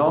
9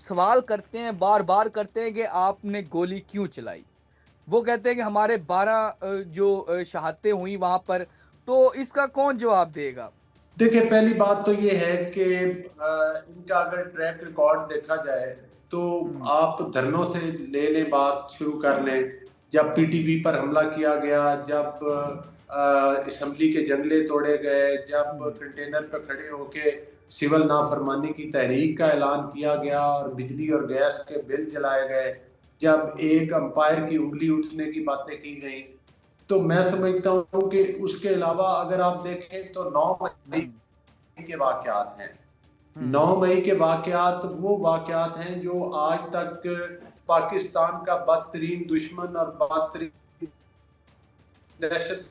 سوال کرتے ہیں، بار بار کرتے ہیں کہ آپ نے گولی کیوں چلائی؟ وہ کہتے ہیں کہ ہمارے 12 جو شہادتیں ہوئی وہاں پر، تو اس کا کون جواب دے گا؟ دیکھیں پہلی بات تو یہ ہے کہ ان کا اگر ٹریک ریکارڈ دیکھا جائے تو ہوں، آپ دھرنوں سے لے لیں، بات شروع کر لیں، جب پی ٹی وی پر حملہ کیا گیا، جب اسمبلی کے جنگلے توڑے گئے، جب ہوں، کنٹینر پہ کھڑے ہو کے سول نافرمانی کی تحریک کا اعلان کیا گیا اور بجلی اور گیس کے بل جلائے گئے، جب ایک امپائر کی انگلی اٹھنے کی باتیں کی گئیں، تو میں سمجھتا ہوں کہ اس کے علاوہ اگر آپ دیکھیں تو 9 مئی ہوں، کے واقعات ہیں۔ ہوں، 9 مئی کے واقعات وہ واقعات ہیں جو آج تک پاکستان کا بدترین دشمن اور بدترین دہشت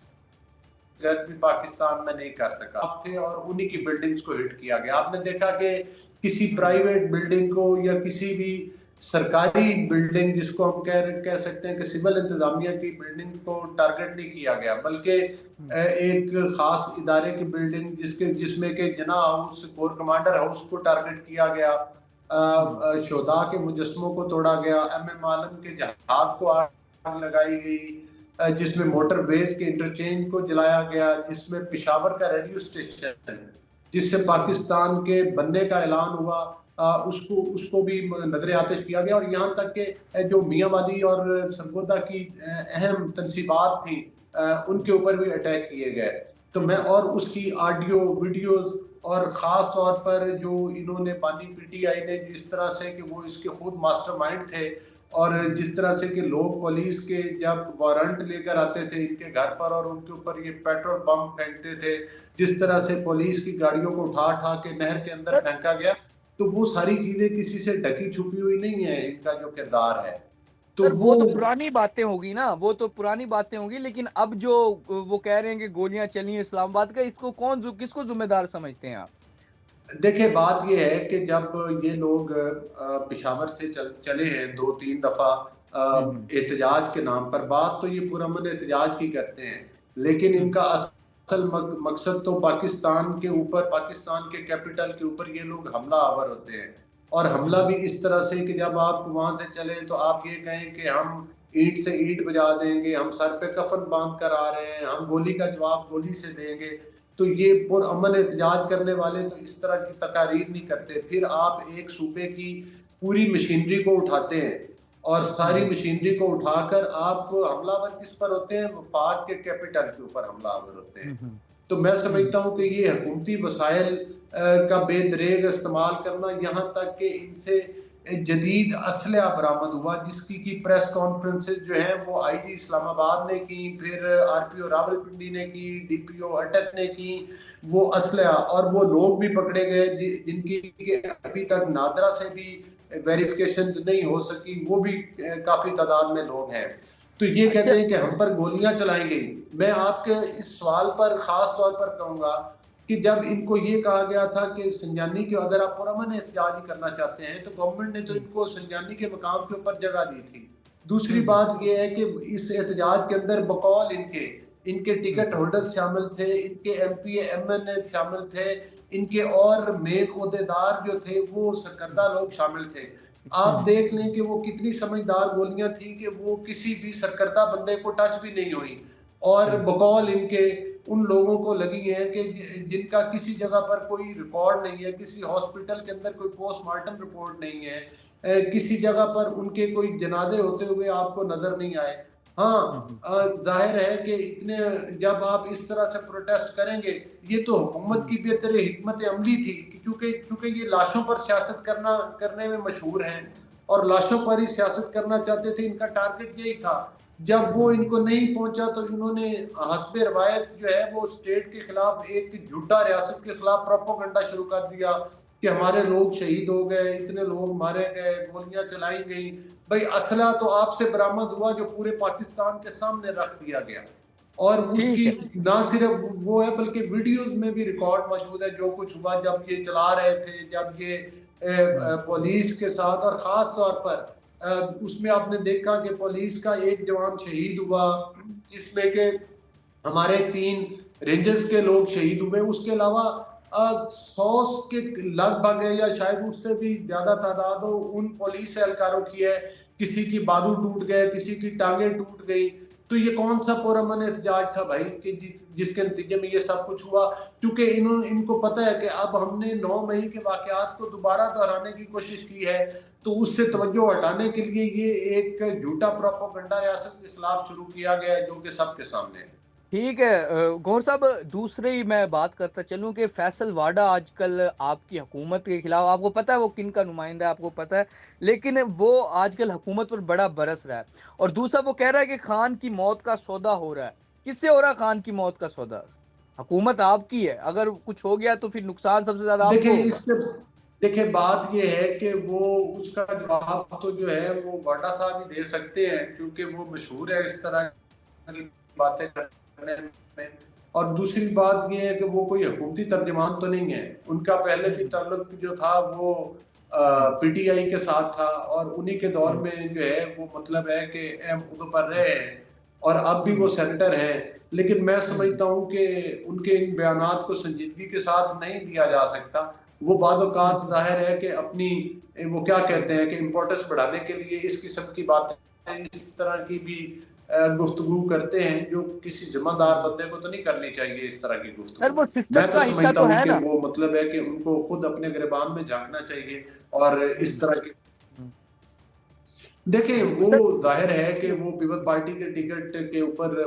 گرد بھی پاکستان میں نہیں کر سکا تھے، اور انہی کی بلڈنگز کو ہٹ کیا گیا۔ آپ نے دیکھا کہ کسی ہوں، پرائیویٹ بلڈنگ کو یا کسی بھی سرکاری بلڈنگ جس کو ہم کہہ سکتے ہیں کہ سول انتظامیہ کی بلڈنگ کو ٹارگٹ نہیں کیا گیا، بلکہ ہوں، ایک خاص ادارے کی بلڈنگ جس میں کہ جناح ہاؤس، کور کمانڈر ہاؤس کو ٹارگٹ کیا گیا، ہوں، شہداء کے مجسموں کو توڑا گیا، ایم ایم عالم کے جہاز کو آگ لگائی گئی، جس میں موٹر ویز کے انٹرچینج کو جلایا گیا، جس میں پشاور کا ریڈیو اسٹیشن جس سے ہوں، پاکستان کے بننے کا اعلان ہوا، اس کو بھی نظر آتش کیا گیا، اور یہاں تک کہ جو میاں والی اور سرگودا کی اہم تنصیبات تھیں ان کے اوپر بھی اٹیک کیے گئے۔ تو میں اور اس کی آڈیو ویڈیوز، اور خاص طور پر جو انہوں نے بانی پی ٹی آئی نے جس طرح سے کہ وہ اس کے خود ماسٹر مائنڈ تھے، اور ہوں، جس طرح سے کہ لوگ پولیس کے جب وارنٹ لے کر آتے تھے ان کے گھر پر اور ان کے اوپر یہ پیٹرول بم پھینکتے تھے، جس طرح سے پولیس کی گاڑیوں کو اٹھا اٹھا کے نہر کے اندر سر پھینکا گیا، تو وہ ساری چیزیں کسی سے ڈھکی چھپی ہوئی نہیں ہیں، ان کا جو کردار ہے تو سر وہ وہ تو پرانی باتیں ہوگی نا، وہ تو پرانی باتیں ہوگی، لیکن اب جو وہ کہہ رہے ہیں کہ گولیاں چلی ہیں اسلام آباد کا، اس کو کس کو ذمہ دار سمجھتے ہیں آپ؟ دیکھیں بات یہ ہے کہ جب یہ لوگ پشاور سے چلے ہیں 2-3 دفعہ ہوں، ہوں، احتجاج کے نام پر، بات تو یہ پرامن احتجاج کی کرتے ہیں، لیکن ان ہوں، کا اصل مقصد تو پاکستان کے اوپر، پاکستان کے کیپٹل کے اوپر یہ لوگ حملہ آور ہوتے ہیں، اور حملہ ہوں، بھی اس طرح سے کہ جب آپ وہاں سے چلیں تو آپ یہ کہیں کہ ہم اینٹ سے اینٹ بجا دیں گے، ہم سر پہ کفن باندھ کر آ رہے ہیں، ہم گولی کا جواب گولی سے دیں گے، تو یہ پرامن احتجاج کرنے والے تو اس طرح کی تقاریر نہیں کرتے۔ پھر آپ ایک صوبے کی پوری مشینری کو اٹھاتے ہیں، اور ساری ہوں، مشینری کو اٹھا کر آپ حملہ آور کس پر ہوتے ہیں؟ وفاق کے کیپٹل کے اوپر حملہ آور ہوتے ہیں۔ ہوں، ہوں، تو میں ہوں، سمجھتا ہوں کہ یہ حکومتی وسائل کا بے دریغ استعمال کرنا، یہاں تک کہ ان سے جدید اسلحہ برآمد ہوا، جس کی پریس کانفرنسز جو ہیں وہ آئی جی اسلام آباد نے کی، پھر آر پی او راول پنڈی نے کی، ڈی پی او اٹک نے کی، وہ اسلحہ اور وہ لوگ بھی پکڑے گئے جن کی ابھی تک نادرا سے بھی ویریفیکیشنز نہیں ہو سکی، وہ بھی کافی تعداد میں لوگ ہیں۔ تو یہ اچھا، کہتے ہیں کہ ہم پر گولیاں چلائی گئی۔ میں آپ کے اس سوال پر خاص طور پر کہوں گا کہ جب ان کو یہ کہا گیا تھا کہ سنجانی کے اگر آپ پرامن احتجاج کرنا چاہتے ہیں تو گورنمنٹ نے تو ہوں، ان کو سنجانی کے مقام کے اوپر جگہ دی تھی۔ دوسری ہوں، بات یہ ہے کہ اس احتجاج کے اندر بقول ان کے ہوں، ٹکٹ ہولڈر شامل تھے، ان کے ایم پی ایم این اے شامل تھے، ان کے اور مین عہدیدار جو تھے وہ سرکردہ لوگ شامل تھے۔ آپ ہوں، دیکھ لیں کہ وہ کتنی سمجھدار گولیاں تھیں کہ وہ کسی بھی سرکردہ بندے کو ٹچ بھی نہیں ہوئی، اور ہوں، بقول ان کے ان لوگوں کو لگی ہیں کہ جن کا کسی جگہ پر کوئی ریکارڈ نہیں ہے، کسی ہاسپٹل کے اندر کوئی پوسٹ مارٹم رپورٹ نہیں ہے، کسی جگہ پر ان کے کوئی جنازے ہوتے ہوئے آپ کو نظر نہیں آئے۔ ہوں، ہاں ظاہر ہے کہ اتنے جب آپ اس طرح سے پروٹیسٹ کریں گے، یہ تو حکومت ہوں، کی بہتر حکمت عملی تھی کہ چونکہ یہ لاشوں پر سیاست کرنے میں مشہور ہیں اور لاشوں پر ہی سیاست کرنا چاہتے تھے، ان کا ٹارگٹ یہی تھا۔ جب وہ ان ہوں، کو نہیں پہنچا تو انہوں نے حسب روایت جو ہے وہ اسٹیٹ کے خلاف ایک جھوٹا ریاست کے خلاف پروپیگنڈا شروع کر دیا کہ ہمارے لوگ شہید ہو گئے، اتنے لوگ مارے گئے، گولیاں چلائی گئیں۔ بھائی اسلحہ تو آپ سے برآمد ہوا جو پورے پاکستان کے سامنے رکھ دیا گیا، اور اس ٹھیک کی ہے، نہ صرف وہ ہے بلکہ ویڈیوز میں بھی ریکارڈ موجود ہے جو کچھ ہوا جب یہ چلا رہے تھے، جب ہوں، یہ پولیس کے ساتھ، اور خاص طور پر اس میں آپ نے دیکھا کہ پولیس کا ایک جوان شہید ہوا، جس میں کہ ہمارے 3 رینجرز کے لوگ شہید ہوئے، اس کے علاوہ 100 کے لگ بھگ ہے یا شاید اس سے بھی زیادہ تعداد ہو ان پولیس اہلکاروں کی ہے. کسی کی بازو ٹوٹ گئے, کسی کی ٹانگیں ٹوٹ گئی. تو یہ کون سا پرامن احتجاج تھا بھائی کہ جس کے نتیجے میں یہ سب کچھ ہوا؟ کیونکہ ان کو پتہ ہے کہ اب ہم نے 9 مئی کے واقعات کو دوبارہ دہرانے کی کوشش کی ہے, تو اس سے توجہ ہٹانے کے لیے یہ ایک جھوٹا پروپیگنڈا ریاست کے خلاف شروع کیا گیا ہے جو کہ سب کے سامنے ہے. ٹھیک ہے گوہر صاحب, دوسری میں بات کرتا چلوں کہ فیصل واڈا آج کل آپ کی حکومت کے خلاف, آپ کو پتہ ہے وہ کن کا نمائندہ ہے, آپ کو پتہ ہے, لیکن وہ آج کل حکومت پر بڑا برس رہا ہے. اور دوسرا وہ کہہ رہا ہے کہ خان کی موت کا سودا ہو رہا ہے. کس سے ہو رہا ہے خان کی موت کا سودا؟ حکومت آپ کی ہے, اگر کچھ ہو گیا تو پھر نقصان سب سے زیادہ آپ کو ہوگا. دیکھیں بات یہ ہے کہ وہ اس کا جواب تو جو ہے وہ واڈا صاحب ہی دے سکتے ہیں, کیونکہ وہ مشہور ہے اس طرح کی باتیں کرنے میں. اور دوسری بات یہ ہے کہ وہ کوئی حکومتی ترجمان تو نہیں ہے. ان کا پہلے بھی تعلق جو تھا وہ پی ٹی آئی کے ساتھ تھا, اور انہی کے دور میں جو ہے وہ مطلب ہے کہ اہم عہدوں پر رہے ہیں, اور اب بھی وہ سینیٹر ہیں. لیکن میں سمجھتا ہوں کہ ان کے ان بیانات کو سنجیدگی کے ساتھ نہیں دیا جا سکتا. وہ بعض اوقات ظاہر ہے کہ اپنی وہ کیا کہتے ہیں کہ امپورٹنس بڑھانے کے لیے اس قسم کی باتیں, اس طرح کی بھی گفتگو کرتے ہیں جو کسی ذمہ دار بندے کو تو نہیں کرنی چاہیے اس طرح کی گفتگو. سر وہ میں سسٹم تو کا حصہ سمجھتا تو ہوں ہے کہ نا. وہ مطلب ہے کہ ان کو خود اپنے گریبان میں جھانکنا چاہیے اور اس طرح کی. دیکھیں وہ ظاہر ہے کہ وہ پیپلز پارٹی کے ٹکٹ کے اوپر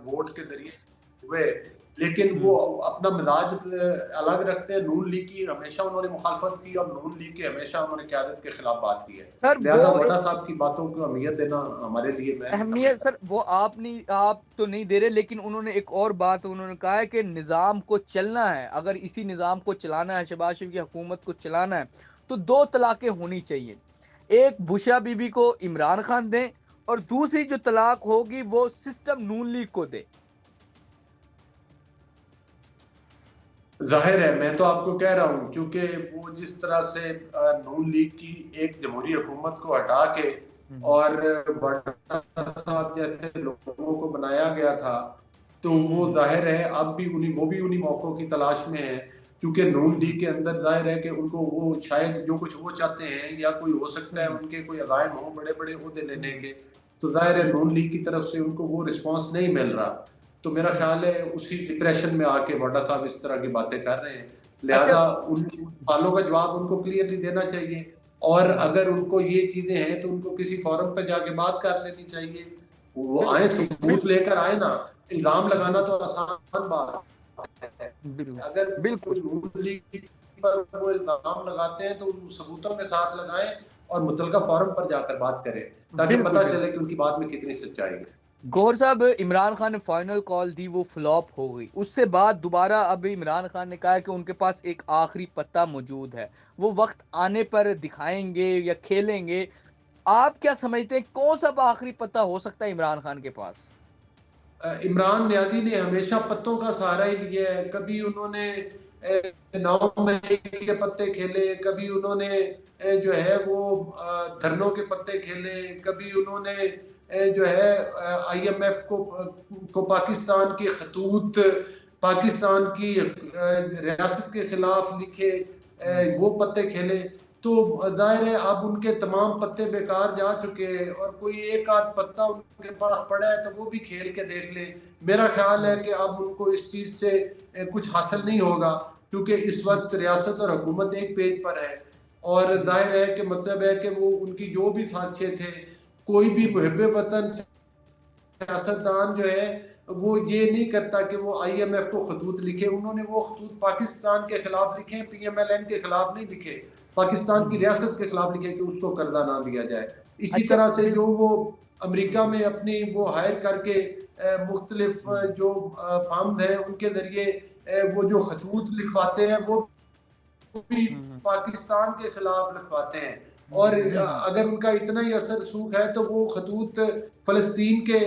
ووٹ کے ذریعے ہوئے, لیکن وہ اپنا مزاج الگ رکھتے ہیں. نون لیگ کی ہمیشہ انہوں نے مخالفت کی, اور نون لیگ کی ہمیشہ انہوں نے قیادت کے خلاف بات کی ہے. سر لہذا وہ واڈا صاحب کی باتوں کو اہمیت دینا ہمارے لیے میں اہمیت, سر وہ آپ تو نہیں دے رہے, لیکن انہوں نے ایک اور بات انہوں نے کہا ہے کہ نظام کو چلنا ہے, اگر اسی نظام کو چلانا ہے, شہباز شریف کی حکومت کو چلانا ہے, تو 2 طلاقیں ہونی چاہیے. ایک بشرا بی بی کو عمران خان دیں, اور دوسری جو طلاق ہوگی وہ سسٹم نون لیگ کو دے. ظاہر ہے, میں تو آپ کو کہہ رہا ہوں, کیونکہ وہ جس طرح سے نون لیگ کی ایک جمہوری حکومت کو ہٹا کے اور واڈا صاحب جیسے لوگوں کو بنایا گیا تھا, تو وہ ظاہر ہے اب بھی وہ بھی انہی موقعوں کی تلاش میں ہیں. کیونکہ نون لیگ کے اندر ظاہر ہے کہ ان کو وہ شاید جو کچھ وہ چاہتے ہیں, یا کوئی ہو سکتا ہے ان کے کوئی عزائم ہوں بڑے بڑے عہدے لینے کے, تو ظاہر ہے نون لیگ کی طرف سے ان کو وہ رسپانس نہیں مل رہا. تو میرا خیال ہے اسی ڈپریشن میں آ کے واڈا صاحب اس طرح کی باتیں کر رہے ہیں. لہذا ان سوالوں کا جواب ان کو کلیئرلی دینا چاہیے, اور اگر ان کو یہ چیزیں ہیں تو ان کو کسی فورم پہ جا کے بات کر لینی چاہیے. وہ آئیں, ثبوت لے کر آئے نا. الزام لگانا تو آسان بات ہے, اگر کوئی نون لیگ پر وہ الزام لگاتے ہیں تو ثبوتوں کے ساتھ لگائیں اور متعلقہ فورم پر جا کر بات کریں, تاکہ پتہ چلے کہ ان کی بات میں کتنی سچائی ہے. گوہر صاحب, عمران خان نے فائنل کال دی, وہ فلاپ ہو گئی. اس سے بعد دوبارہ اب عمران خان نے کہا کہ ان کے پاس ایک آخری پتہ موجود ہے, وہ وقت آنے پر دکھائیں گے یا کھیلیں گے. آپ کیا سمجھتے ہیں کون سا آخری پتہ ہو سکتا ہے عمران خان کے پاس؟ عمران نیازی نے ہمیشہ پتوں کا سہارا ہی لیا ہے. کبھی انہوں نے 9 مئی کے پتے کھیلے, کبھی انہوں نے جو ہے وہ دھرنوں کے پتے کھیلے, کبھی انہوں نے جو ہے آئی ایم ایف کو پاکستان کے خطوط پاکستان کی ریاست کے خلاف لکھے, وہ پتے کھیلے. تو ظاہر ہے اب ان کے تمام پتے بیکار جا چکے ہیں, اور کوئی ایک آدھ پتا ان کے پاس پڑا ہے تو وہ بھی کھیل کے دیکھ لیں. میرا خیال ہے کہ اب ان کو اس چیز سے کچھ حاصل نہیں ہوگا, کیونکہ اس وقت ریاست اور حکومت ایک پیج پر ہے, اور ظاہر ہے کہ مطلب ہے کہ وہ ان کی جو بھی سازشیں تھے, کوئی بھی محب وطن سیاستدان جو ہے وہ یہ نہیں کرتا کہ وہ آئی ایم ایف کو خطوط لکھے. انہوں نے وہ خطوط پاکستان کے خلاف لکھے, پی ایم ایل این کے خلاف نہیں لکھے, پاکستان کی ریاست کے خلاف لکھے کہ اس کو قرضہ نہ دیا جائے. اسی طرح سے جو وہ امریکہ میں اپنی وہ ہائر کر کے مختلف جو فارمز ہیں ان کے ذریعے وہ جو خطوط لکھواتے ہیں وہ بھی پاکستان کے خلاف لکھواتے ہیں. اور اگر ان کا اتنا ہی اثر سوکھ ہے تو وہ خطوط فلسطین کے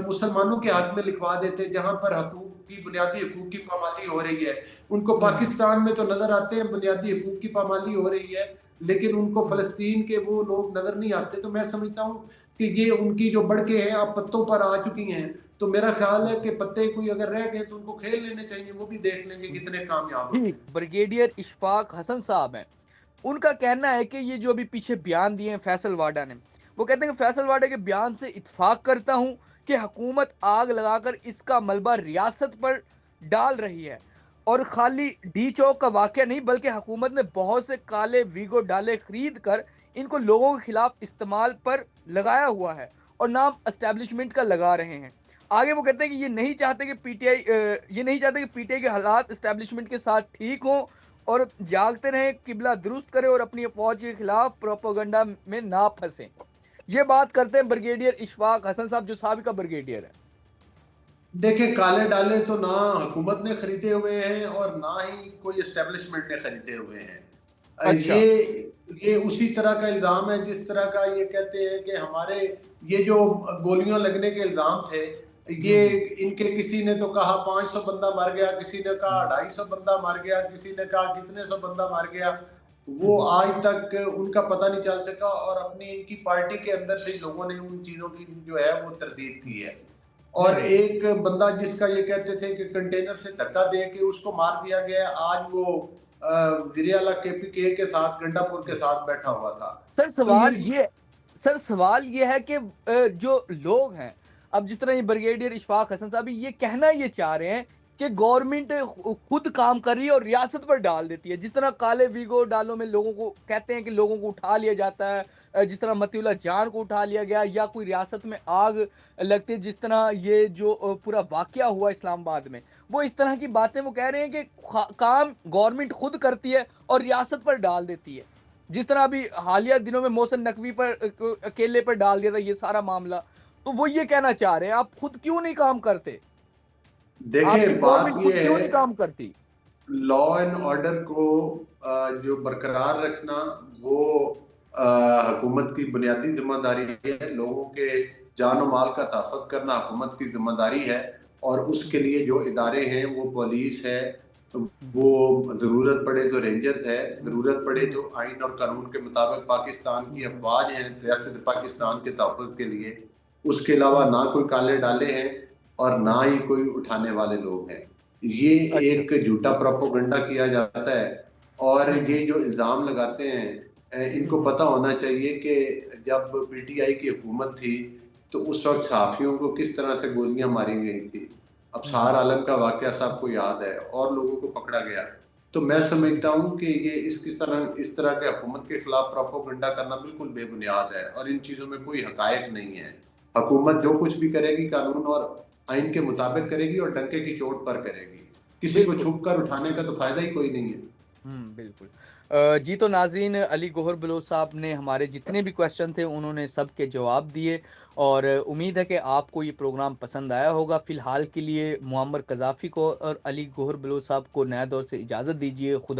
مسلمانوں کے حق میں لکھوا دیتے, جہاں پر حقوق کی بنیادی حقوق کی پامالی ہو رہی ہے. ان کو پاکستان میں تو نظر آتے ہیں بنیادی حقوق کی پامالی ہو رہی ہے, لیکن ان کو فلسطین کے وہ لوگ نظر نہیں آتے. تو میں سمجھتا ہوں کہ یہ ان کی جو بڑکیں ہیں اب پتوں پر آ چکی ہیں، تو میرا خیال ہے کہ پتے کوئی اگر رہ گئے تو ان کو کھیل لینے چاہیے، وہ بھی دیکھ لیں گے کتنے کامیاب جی ہوتے ہیں۔ بریگیڈیئر اشفاق حسن صاحب ہیں، ان کا کہنا ہے کہ یہ جو ابھی پیچھے بیان دیے ہیں فیصل واڈا نے، وہ کہتے ہیں کہ فیصل واڈا کے بیان سے اتفاق کرتا ہوں کہ حکومت آگ لگا کر اس کا ملبہ ریاست پر ڈال رہی ہے، اور خالی ڈی چوک کا واقعہ نہیں بلکہ حکومت نے بہت سے کالے ویگو ڈالے خرید کر ان کو لوگوں کے خلاف استعمال پر لگایا ہوا ہے اور نام اسٹیبلشمنٹ کا لگا رہے ہیں۔ آگے وہ کہتے ہیں کہ یہ نہیں چاہتے کہ پی ٹی آئی یہ نہیں چاہتے کہ پی ٹی آئی کے حالات اسٹیبلشمنٹ کے ساتھ ٹھیک ہوں اور جاگتے رہیں، قبلہ درست کرے اور اپنی فوج کے خلاف پروپیگنڈا میں نہ پھنسیں۔ یہ بات کرتے ہیں بریگیڈیئر اشفاق حسن صاحب جو سابقہ بریگیڈیئر ہے۔ دیکھیں کالے ڈالے تو نہ حکومت نے خریدے ہوئے ہیں اور نہ ہی کوئی اسٹیبلشمنٹ نے خریدے ہوئے ہیں۔ اچھا۔ یہ اسی طرح کا الزام ہے جس طرح کا یہ کہتے ہیں کہ ہمارے یہ جو گولیاں لگنے کے الزام تھے، ہوں یہ ان کے کسی نے تو کہا 500 بندہ مر گیا، کسی نے کہا 250 بندہ مر گیا، کسی نے کہا کتنے سو بندہ مر گیا، وہ ہوں آج تک ان کا پتہ نہیں چل سکا، اور اپنی ان کی پارٹی کے اندر سے لوگوں نے ان چیزوں کی جو ہے وہ تردید کی ہے۔ اور ہوں ایک بندہ جس کا یہ کہتے تھے کہ کنٹینر سے دھکا دے کے اس کو مار دیا گیا، آج وہ وزیر اعلیٰ کے پی کے کے ساتھ گنڈا پور کے ساتھ بیٹھا ہوا تھا۔ سر تو سوال یہ یہ سر سوال یہ ہے کہ جو لوگ ہیں، اب جس طرح یہ بریگیڈیئر اشفاق حسن صاحب یہ کہنا یہ چاہ رہے ہیں کہ گورنمنٹ خود کام کر رہی ہے اور ریاست پر ڈال دیتی ہے، جس طرح کالے ویگو ڈالوں میں لوگوں کو کہتے ہیں کہ لوگوں کو اٹھا لیا جاتا ہے، جس طرح متی اللہ جان کو اٹھا لیا گیا، یا کوئی ریاست میں آگ لگتی ہے جس طرح یہ جو پورا واقعہ ہوا اسلام آباد میں، وہ اس طرح کی باتیں وہ کہہ رہے ہیں کہ کام گورنمنٹ خود کرتی ہے اور ریاست پر ڈال دیتی ہے، جس طرح ابھی حالیہ دنوں میں محسن نقوی پر اکیلے پر ڈال دیا تھا یہ سارا معاملہ۔ تو وہ یہ کہنا چاہ رہے ہیں آپ خود کیوں نہیں کام کرتے، آپ دیکھیں کی بات گورنمنٹ یہ خود کیوں نہیں ہے، کام کرتی؟ لا اینڈ آرڈر کو جو برقرار رکھنا وہ حکومت کی بنیادی ذمہ داری ہے، لوگوں کے جان و مال کا تحفظ کرنا حکومت کی ذمہ داری ہے، اور اس کے لیے جو ادارے ہیں وہ پولیس ہے، وہ ضرورت پڑے تو رینجرز ہے، ضرورت پڑے تو آئین اور قانون کے مطابق پاکستان کی افواج ہیں ریاست پاکستان کے تحفظ کے لیے، اس کے علاوہ نہ کوئی کالے ڈالے ہیں اور نہ ہی کوئی اٹھانے والے لوگ ہیں۔ یہ اچھا۔ ایک جھوٹا پروپیگنڈا کیا جاتا ہے، اور یہ جو الزام لگاتے ہیں ان کو پتہ ہونا چاہیے کہ جب پی ٹی آئی کی حکومت تھی تو اس وقت صحافیوں کو کس طرح سے گولیاں ماری گئی تھی، اب سہار عالم کا واقعہ سب کو یاد ہے، اور لوگوں کو پکڑا گیا۔ تو میں سمجھتا ہوں کہ یہ اس طرح کے حکومت کے خلاف پروپیگنڈا کرنا بالکل بے بنیاد ہے، اور ان چیزوں میں کوئی حقائق نہیں ہے۔ حکومت جو کچھ بھی کرے گی قانون اور آئین کے مطابق کرے گی اور ڈنکے کی چوٹ پر کرے گی، کسی کو بالکل چھپ کر اٹھانے کا تو فائدہ ہی کوئی نہیں ہے۔ بالکل۔ جی تو ناظرین، علی گوہر بلوچ صاحب نے ہمارے جتنے بھی کوشچن تھے انہوں نے سب کے جواب دیے، اور امید ہے کہ آپ کو یہ پروگرام پسند آیا ہوگا۔ فی الحال کے لیے معمر قذافی کو اور علی گوہر بلوچ صاحب کو نیا دور سے اجازت دیجیے۔ خدا